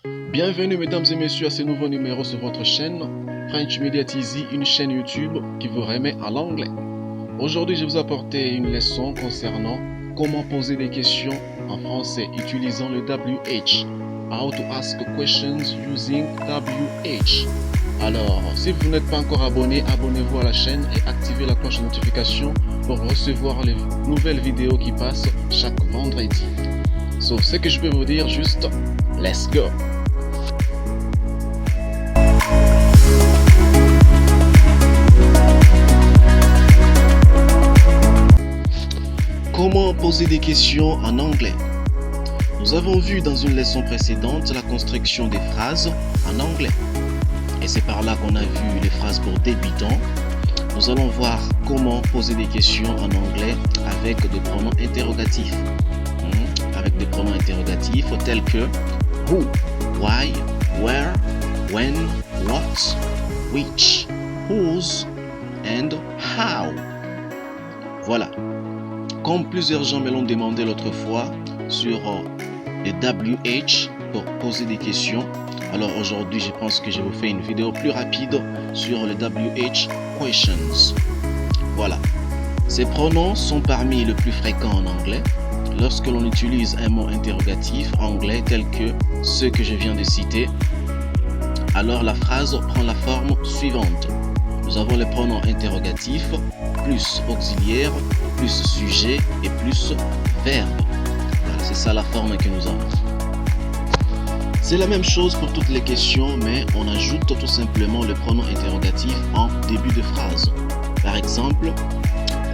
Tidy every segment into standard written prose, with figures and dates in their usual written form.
Bienvenue mesdames et messieurs à ce nouveau numéro sur votre chaîne French Media TZ, une chaîne YouTube qui vous remet à l'anglais. Aujourd'hui, je vais vous apporter une leçon concernant comment poser des questions en français utilisant le WH. How to ask questions using WH. Alors, si vous n'êtes pas encore abonné, abonnez-vous à la chaîne et activez la cloche de notification pour recevoir les nouvelles vidéos qui passent chaque vendredi. So, ce que je peux vous dire juste, let's go! Comment poser des questions en anglais? Nous avons vu dans une leçon précédente la construction des phrases en anglais. Et c'est par là qu'on a vu les phrases pour débutants. Nous allons voir comment poser des questions en anglais avec des pronoms interrogatifs. Avec des pronoms interrogatifs tels que who, why, where, when, what, which, whose and how. Voilà. Comme plusieurs gens me l'ont demandé l'autre fois sur le WH pour poser des questions, alors aujourd'hui je pense que je vous fais une vidéo plus rapide sur le WH questions. Voilà. Ces pronoms sont parmi les plus fréquents en anglais. Lorsque l'on utilise un mot interrogatif anglais tel que ceux que je viens de citer, alors la phrase prend la forme suivante. Nous avons les pronoms interrogatifs, plus auxiliaire, plus sujet et plus verbe. Voilà, c'est ça la forme que nous avons. C'est la même chose pour toutes les questions, mais on ajoute tout simplement le pronom interrogatif en début de phrase. Par exemple,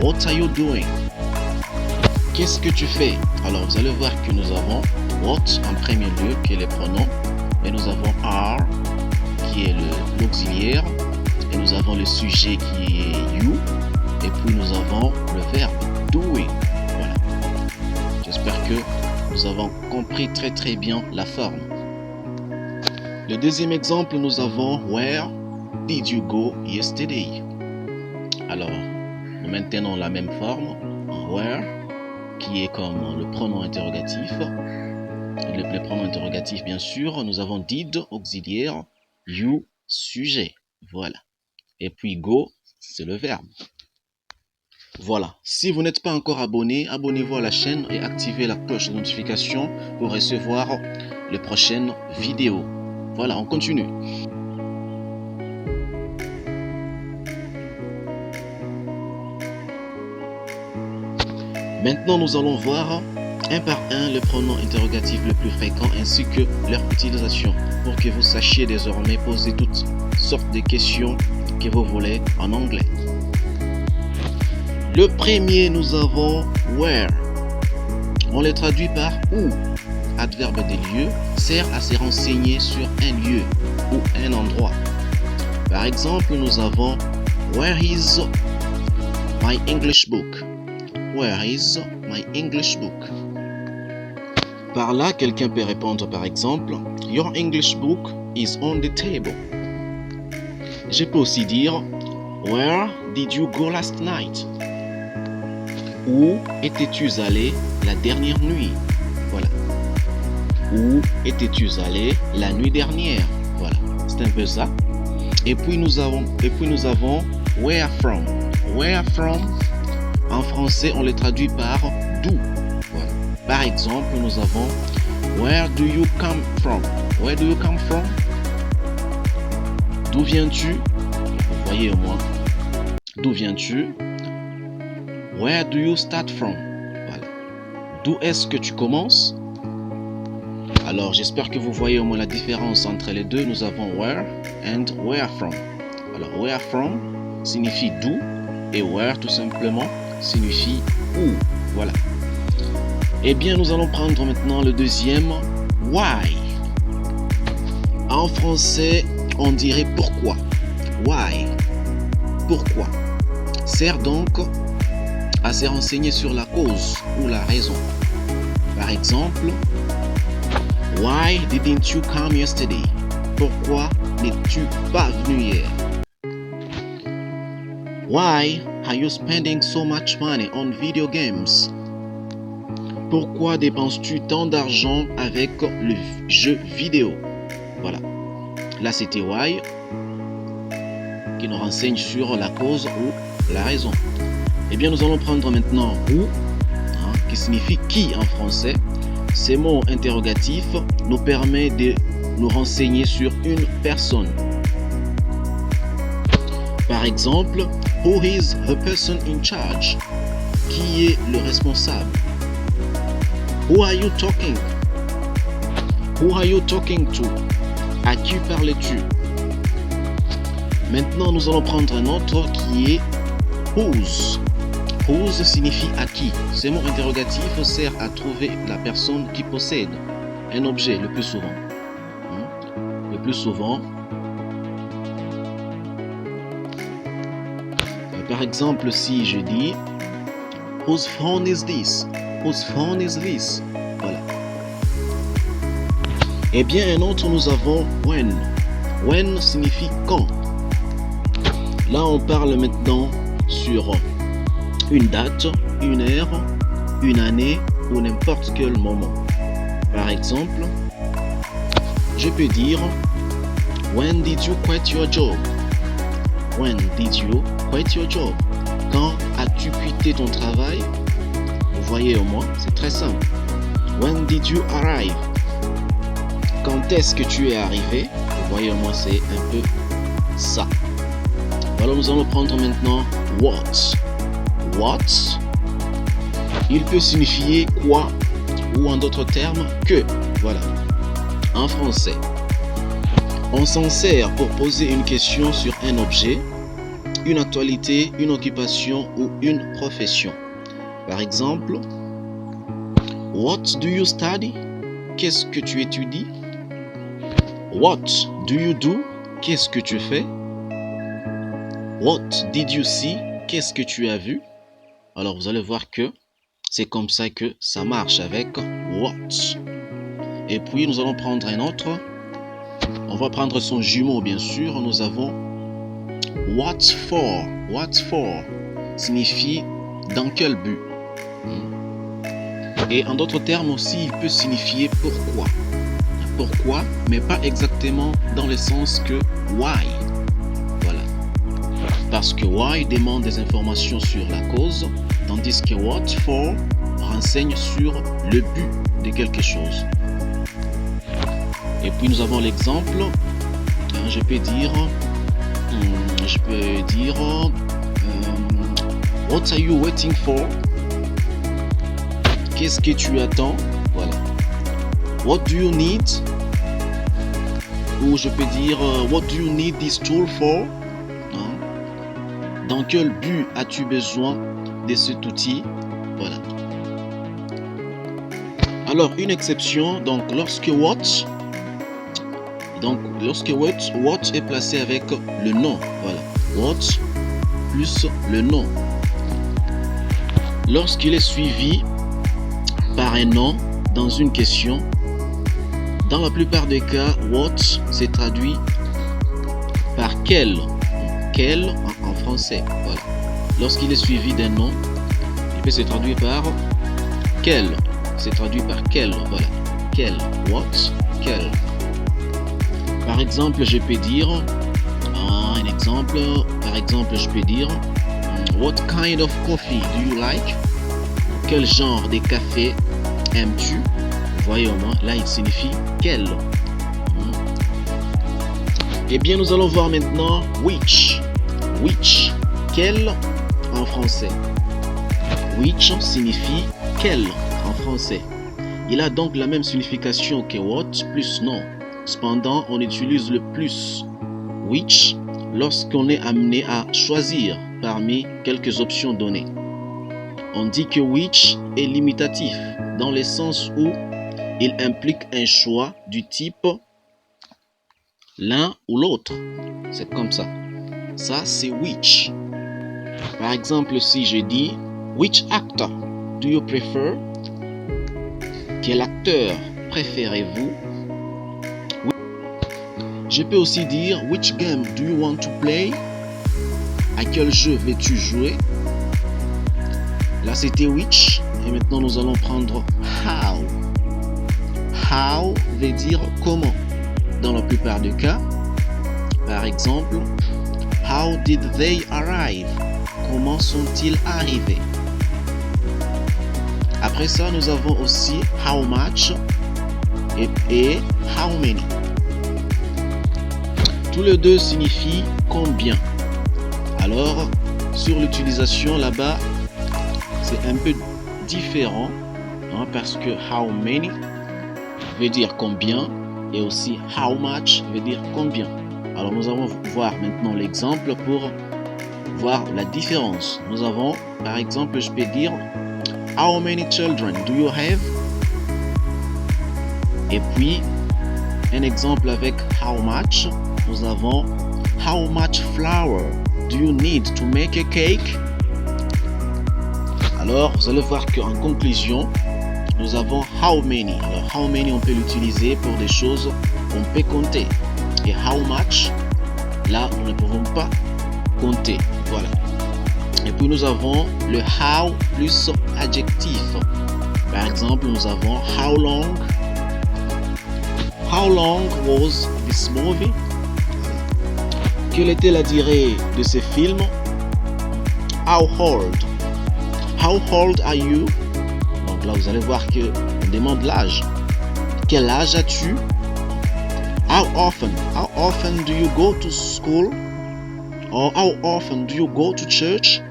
what are you doing? Qu'est-ce que tu fais? Alors vous allez voir que nous avons what en premier lieu qui est le pronom, et nous avons are qui est l'auxiliaire, et nous avons le sujet qui est you, et puis nous avons le verbe doing. Voilà. J'espère que nous avons compris très bien la forme. Le deuxième exemple, nous avons where did you go yesterday? Alors, nous maintenons la même forme en where qui est comme le pronom interrogatif. Le pronom interrogatif bien sûr, nous avons did auxiliaire, you sujet. Voilà. Et puis go, c'est le verbe. Voilà, si vous n'êtes pas encore abonné, abonnez-vous à la chaîne et activez la cloche de notification pour recevoir les prochaines vidéos. Voilà, on continue. Maintenant, nous allons voir un par un les pronoms interrogatifs les plus fréquents ainsi que leur utilisation pour que vous sachiez désormais poser toutes sortes de questions que vous voulez en anglais. Le premier, nous avons where. On le traduit par où. Adverbe de lieu sert à se renseigner sur un lieu ou un endroit. Par exemple, nous avons where is my English book? Where is my English book? Par là, quelqu'un peut répondre par exemple your English book is on the table. Je peux aussi dire where did you go last night? Où étais-tu allé la dernière nuit? Voilà. Où étais-tu allé la nuit dernière? Voilà. C'est un peu ça. Et puis nous avons where from. Where from, en français, on le traduit par d'où. Voilà. Par exemple, nous avons where do you come from? Where do you come from? D'où viens-tu? Vous voyez au moins. D'où viens-tu? Where do you start from? Voilà. D'où est-ce que tu commences? Alors, j'espère que vous voyez au moins la différence entre les deux. Nous avons where and where from. Alors, where from signifie d'où et where tout simplement signifie où. Voilà. Eh bien, nous allons prendre maintenant le deuxième, why. En français, on dirait pourquoi. Why. Pourquoi. Sert donc à se renseigner sur la cause ou la raison. Par exemple, why didn't you come yesterday? Pourquoi n'es-tu pas venu hier? Why are you spending so much money on video games? Pourquoi dépenses-tu tant d'argent avec le jeu vidéo? Voilà. Là, c'était why, qui nous renseigne sur la cause ou la raison. Eh bien, nous allons prendre maintenant who, qui signifie qui en français. Ces mots interrogatifs nous permettent de nous renseigner sur une personne. Par exemple, who is the person in charge? Qui est le responsable? Who are you talking? Who are you talking to? À qui parles-tu? Maintenant, nous allons prendre un autre qui est whose. Whose signifie à qui. Ce mot interrogatif sert à trouver la personne qui possède un objet le plus souvent. Le plus souvent. Par exemple, si je dis whose phone is this? Whose phone is this? Voilà. Eh bien, un autre, nous avons when. When signifie quand. Là, on parle maintenant sur une date, une heure, une année ou n'importe quel moment. Par exemple, je peux dire when did you quit your job? When did you quit your job? Quand as-tu quitté ton travail? Vous voyez au moins, c'est très simple. When did you arrive? Quand est-ce que tu es arrivé? Vous voyez au moins, c'est un peu ça. Alors nous allons prendre maintenant what. What, il peut signifier quoi ou en d'autres termes que. Voilà. En français, on s'en sert pour poser une question sur un objet, une actualité, une occupation ou une profession. Par exemple, what do you study? Qu'est-ce que tu étudies? What do you do? Qu'est-ce que tu fais? What did you see? Qu'est-ce que tu as vu? Alors vous allez voir que c'est comme ça que ça marche avec what. Et puis nous allons prendre un autre. On va prendre son jumeau bien sûr. Nous avons what for. What for signifie dans quel but. Et en d'autres termes aussi, il peut signifier pourquoi. Pourquoi, mais pas exactement dans le sens que why. Voilà. Parce que why demande des informations sur la cause, tandis que what for renseigne sur le but de quelque chose. Et puis nous avons l'exemple. Je peux dire what are you waiting for? Qu'est-ce que tu attends? Voilà. What do you need? Ou je peux dire what do you need this tool for? Dans quel but as-tu besoin de cet outil? Voilà. Alors une exception, donc lorsque what est placé avec le nom, voilà. What plus le nom. Lorsqu'il est suivi par un nom dans une question, dans la plupart des cas, what s'est traduit par quel en français. Voilà. Lorsqu'il est suivi d'un nom, il peut se traduire par quel. C'est traduit par quel. Voilà. Quel. What. Quel. Par exemple, je peux dire je peux dire what kind of coffee do you like? Quel genre de café aimes-tu? Vous voyez au moins, là il signifie quel. Eh bien, nous allons voir maintenant which. Which, quel en français. Which signifie quel en français. Il a donc la même signification que what plus non. Cependant, on utilise le plus which lorsqu'on est amené à choisir parmi quelques options données. On dit que which est limitatif dans le sens où il implique un choix du type l'un ou l'autre. C'est comme ça. Ça, c'est which. Par exemple, si je dis which actor do you prefer? Quel acteur préférez-vous? Je peux aussi dire which game do you want to play? À quel jeu veux-tu jouer? Là, c'était which. Et maintenant, nous allons prendre how. How veut dire comment. dans la plupart des cas. Par exemple, how did they arrive? Comment sont-ils arrivés? Après ça, nous avons aussi how much et how many. Tous les deux signifient combien. Alors, sur l'utilisation là-bas, c'est un peu différent parce que how many veut dire combien et aussi how much veut dire combien. Alors nous allons voir maintenant l'exemple pour voir la différence. Nous avons par exemple, je peux dire how many children do you have? Et puis un exemple avec how much, nous avons how much flour do you need to make a cake? Alors vous allez voir qu'en conclusion, nous avons how many. Alors how many on peut l'utiliser pour des choses qu'on peut compter. Et how much, là nous ne pouvons pas compter. Voilà. Et puis nous avons le how plus adjectif. Par exemple, nous avons how long was this movie? Quelle était la durée de ce film? How old are you? Donc là vous allez voir que on demande l'âge. Quel âge as-tu? How often do you go to school? Or how often do you go to church?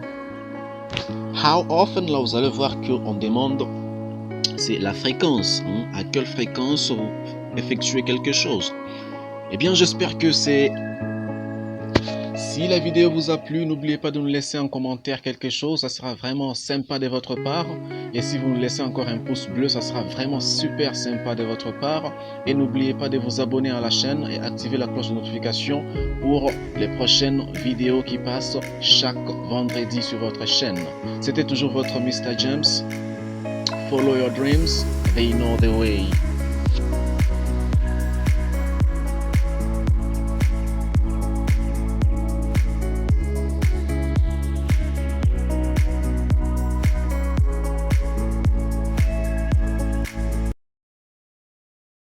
How often, là vous allez voir qu'on demande, c'est la fréquence. À quelle fréquence vous effectuez quelque chose? Eh bien j'espère que c'est... Si la vidéo vous a plu, n'oubliez pas de nous laisser en commentaire quelque chose, ça sera vraiment sympa de votre part. Et si vous nous laissez encore un pouce bleu, ça sera vraiment super sympa de votre part. Et n'oubliez pas de vous abonner à la chaîne et activer la cloche de notification pour les prochaines vidéos qui passent chaque vendredi sur votre chaîne. C'était toujours votre Mr. James. Follow your dreams, they know the way.